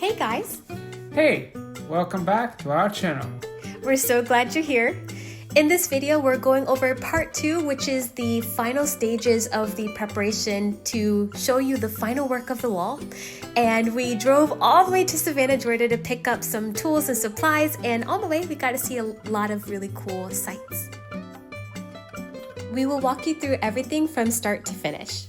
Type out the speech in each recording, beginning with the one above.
Hey guys! Hey, welcome back to our channel. We're so glad you're here. In this video, we're going over part 2, which is the final stages of the preparation to show you the final work of the wall. And we drove all the way to Savannah, Georgia to pick up some tools and supplies, and on the way we got to see a lot of really cool sights. We will walk you through everything from start to finish.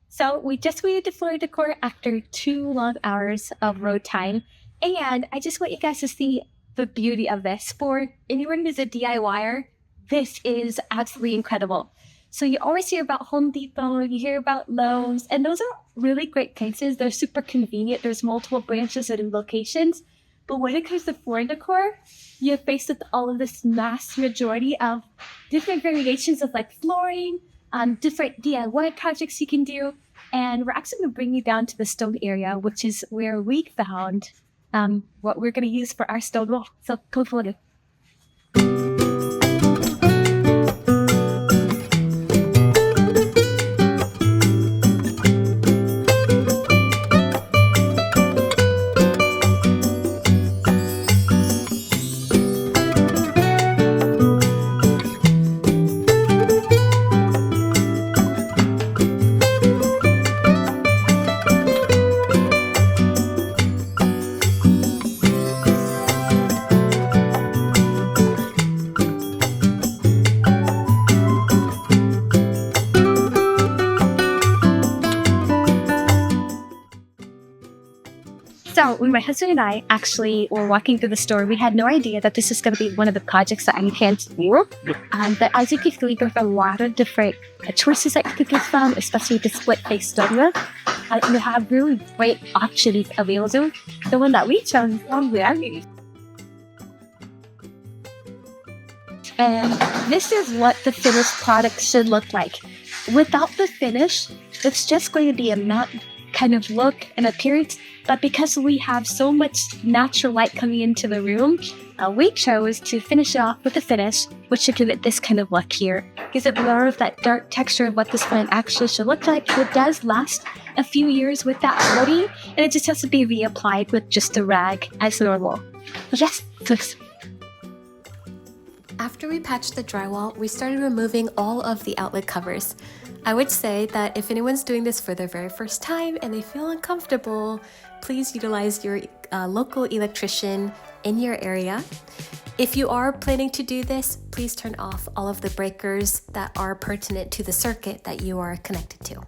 So we just waited to floor decor after 2 long hours of road time, and I just want you guys to see the beauty of this. For anyone who's a DIYer, this is absolutely incredible. So you always hear about Home Depot, you hear about Lowe's, and those are really great places. They're super convenient. There's multiple branches and locations. But when it comes to floor decor, you're faced with all of this mass majority of different variations of like flooring, different DIY projects you can do. And we're actually going to bring you down to the stone area, which is where we found what we're going to use for our stone wall. So come forward. So when my husband and I actually were walking through the store, we had no idea that this was going to be one of the projects that I planned to do. But as you can see, there's a lot of different choices that you could get from, especially the split face stone. You have really great options available. The one that we chose is probably and this is what the finished product should look like. Without the finish, it's just going to be a matte kind of look and appearance, but because we have so much natural light coming into the room, we chose to finish it off with a finish, which should give it this kind of look here. Gives it more of that dark texture of what this plant actually should look like. It does last a few years with that coating, and it just has to be reapplied with just a rag as normal. But yes, After we patched the drywall, we started removing all of the outlet covers. I would say that if anyone's doing this for their very first time and they feel uncomfortable, please utilize your local electrician in your area. If you are planning to do this, please turn off all of the breakers that are pertinent to the circuit that you are connected to.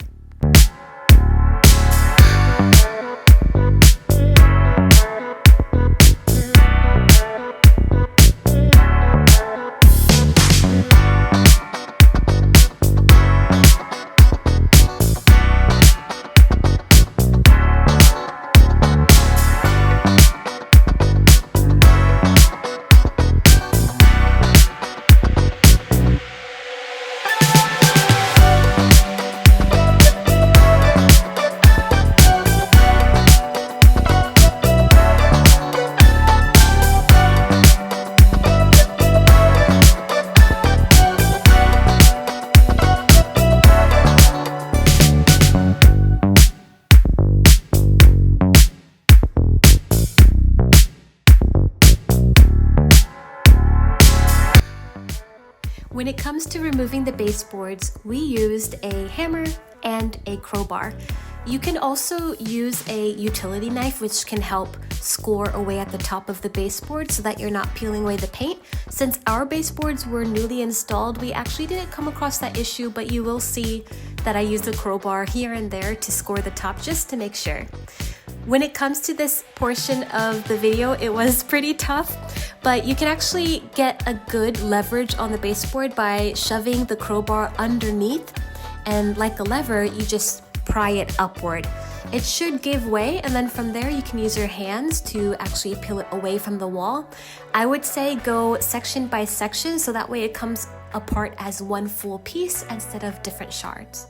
When it comes to removing the baseboards, we used a hammer and a crowbar. You can also use a utility knife, which can help score away at the top of the baseboard so that you're not peeling away the paint. Since our baseboards were newly installed, we actually didn't come across that issue, but you will see that I used a crowbar here and there to score the top just to make sure. When it comes to this portion of the video, it was pretty tough, but you can actually get a good leverage on the baseboard by shoving the crowbar underneath, and like a lever, you just pry it upward. It should give way, and then from there you can use your hands to actually peel it away from the wall. I would say go section by section so that way it comes apart as one full piece instead of different shards.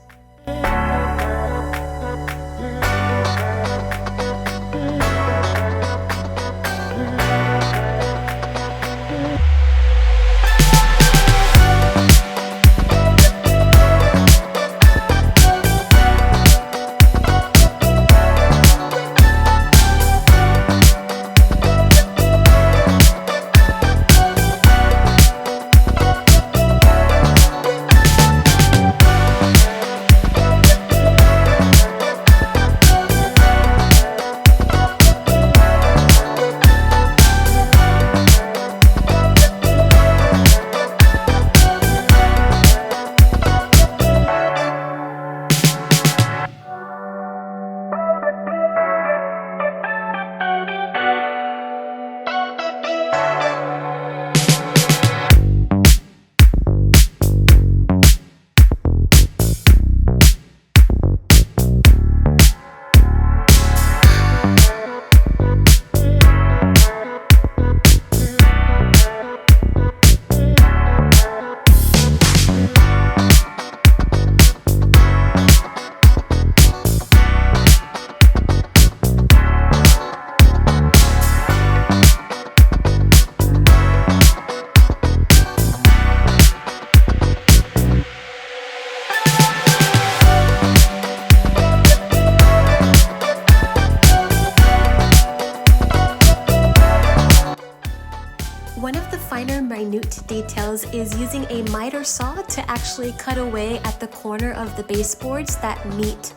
other minute details is using a miter saw to actually cut away at the corner of the baseboards that meet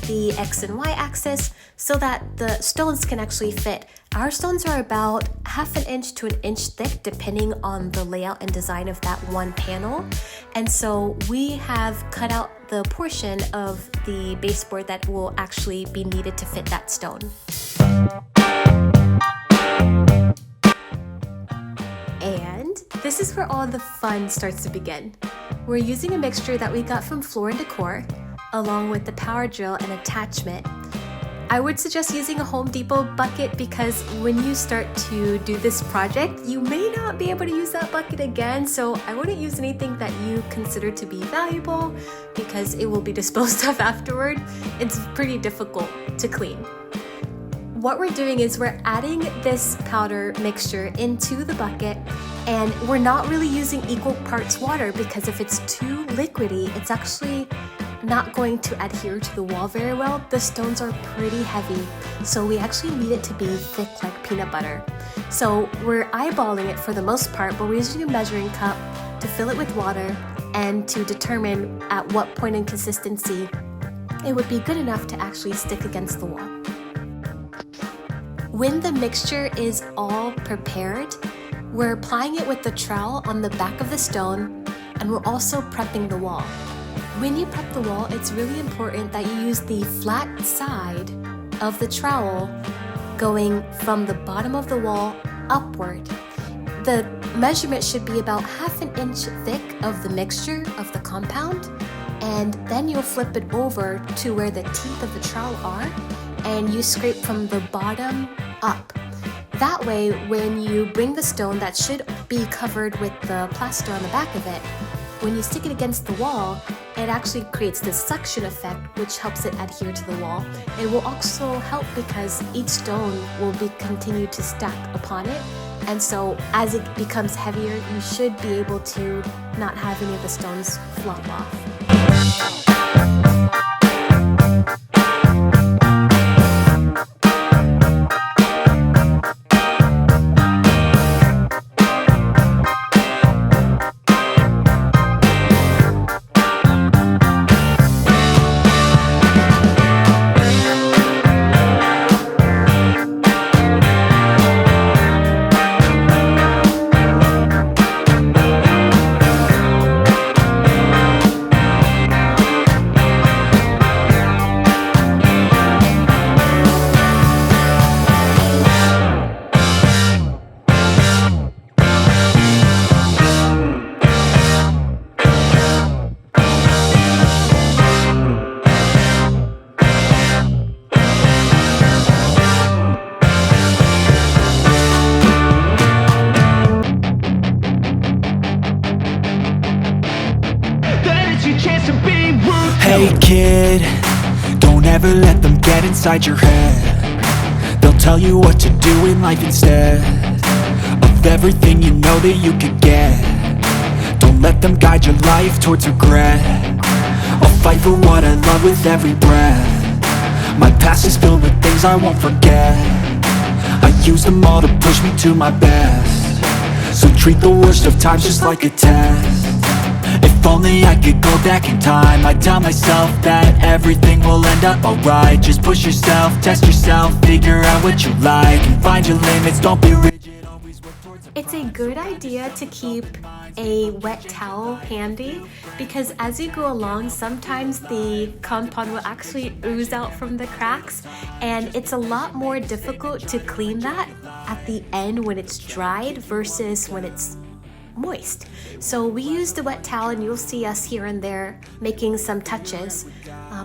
the X and Y axis so that the stones can actually fit. Our stones are about 1/2 inch to 1 inch thick depending on the layout and design of that one panel. And so we have cut out the portion of the baseboard that will actually be needed to fit that stone. And this is where all the fun starts to begin. We're using a mixture that we got from Floor & Decor, along with the power drill and attachment. I would suggest using a Home Depot bucket because when you start to do this project, you may not be able to use that bucket again, so I wouldn't use anything that you consider to be valuable because it will be disposed of afterward. It's pretty difficult to clean. What we're doing is we're adding this powder mixture into the bucket, and we're not really using equal parts water because if it's too liquidy, it's actually not going to adhere to the wall very well. The stones are pretty heavy, so we actually need it to be thick like peanut butter. So we're eyeballing it for the most part, but we're using a measuring cup to fill it with water and to determine at what point in consistency it would be good enough to actually stick against the wall. When the mixture is all prepared, we're applying it with the trowel on the back of the stone, and we're also prepping the wall. When you prep the wall, it's really important that you use the flat side of the trowel going from the bottom of the wall upward. The measurement should be about 1/2 inch thick of the mixture of the compound, and then you'll flip it over to where the teeth of the trowel are, and you scrape from the bottom up. That way, when you bring the stone that should be covered with the plaster on the back of it, when you stick it against the wall, it actually creates this suction effect which helps it adhere to the wall. It will also help because each stone will be continued to stack upon it, and so as it becomes heavier, you should be able to not have any of the stones flop off. Hey kid, don't ever let them get inside your head. They'll tell you what to do in life instead of everything you know that you could get. Don't let them guide your life towards regret. I'll fight for what I love with every breath. My past is filled with things I won't forget. I use them all to push me to my best. So treat the worst of times just like a test. If only I could go back in time, I'd tell myself that everything will end up alright. Just push yourself, test yourself, figure out what you like, and find your limits, don't be rigid, always work towards It's a good idea to keep a wet towel handy because as you go along, sometimes the compound will actually ooze out from the cracks, and it's a lot more difficult to clean that at the end when it's dried versus when it's moist. So we use the wet towel, and you'll see us here and there making some touches,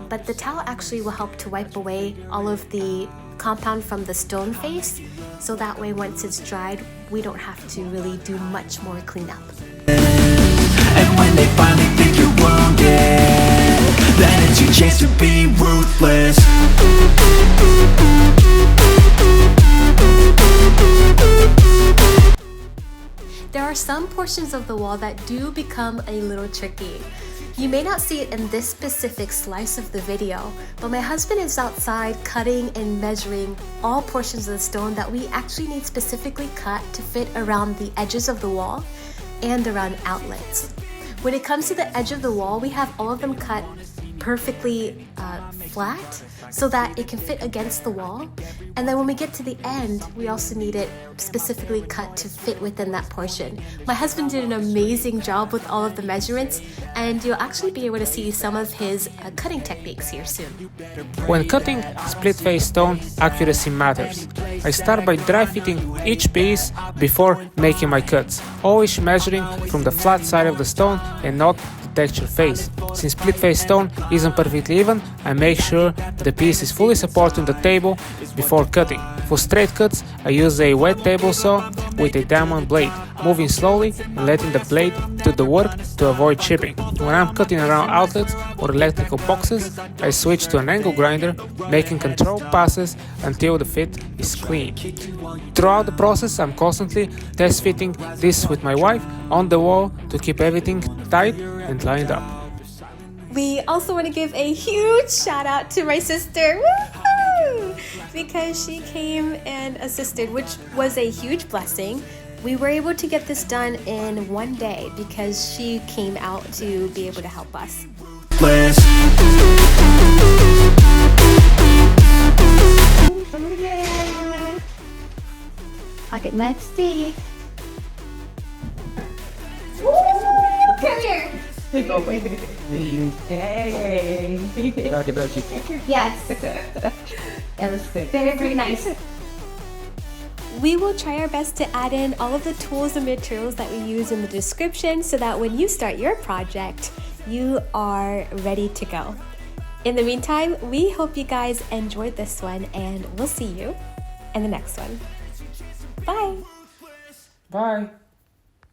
but the towel actually will help to wipe away all of the compound from the stone face, so that way once it's dried we don't have to really do much more cleanup. And when they finally think you're wounded, then it's your chance to be ruthless. There are some portions of the wall that do become a little tricky. You may not see it in this specific slice of the video, but my husband is outside cutting and measuring all portions of the stone that we actually need specifically cut to fit around the edges of the wall and around outlets. When it comes to the edge of the wall, we have all of them cut perfectly flat so that it can fit against the wall. And then when we get to the end, we also need it specifically cut to fit within that portion. My husband did an amazing job with all of the measurements, and you'll actually be able to see some of his cutting techniques here soon. When cutting split face stone, accuracy matters. I start by dry fitting each piece before making my cuts, always measuring from the flat side of the stone and not texture face. Since split face stone isn't perfectly even, I make sure the piece is fully supporting the table before cutting. For straight cuts, I use a wet table saw with a diamond blade, moving slowly and letting the blade do the work to avoid chipping. When I'm cutting around outlets or electrical boxes, I switch to an angle grinder, making controlled passes until the fit is clean. Throughout the process, I'm constantly test fitting this with my wife on the wall to keep everything tight and lined up. We also want to give a huge shout out to my sister, woohoo! Because she came and assisted, which was a huge blessing. We were able to get this done in one day because she came out to be able to help us. Okay, let's see. Come here! Yes. It was very, very nice. We will try our best to add in all of the tools and materials that we use in the description so that when you start your project, you are ready to go. In the meantime, we hope you guys enjoyed this one, and we'll see you in the next one. Bye! Bye!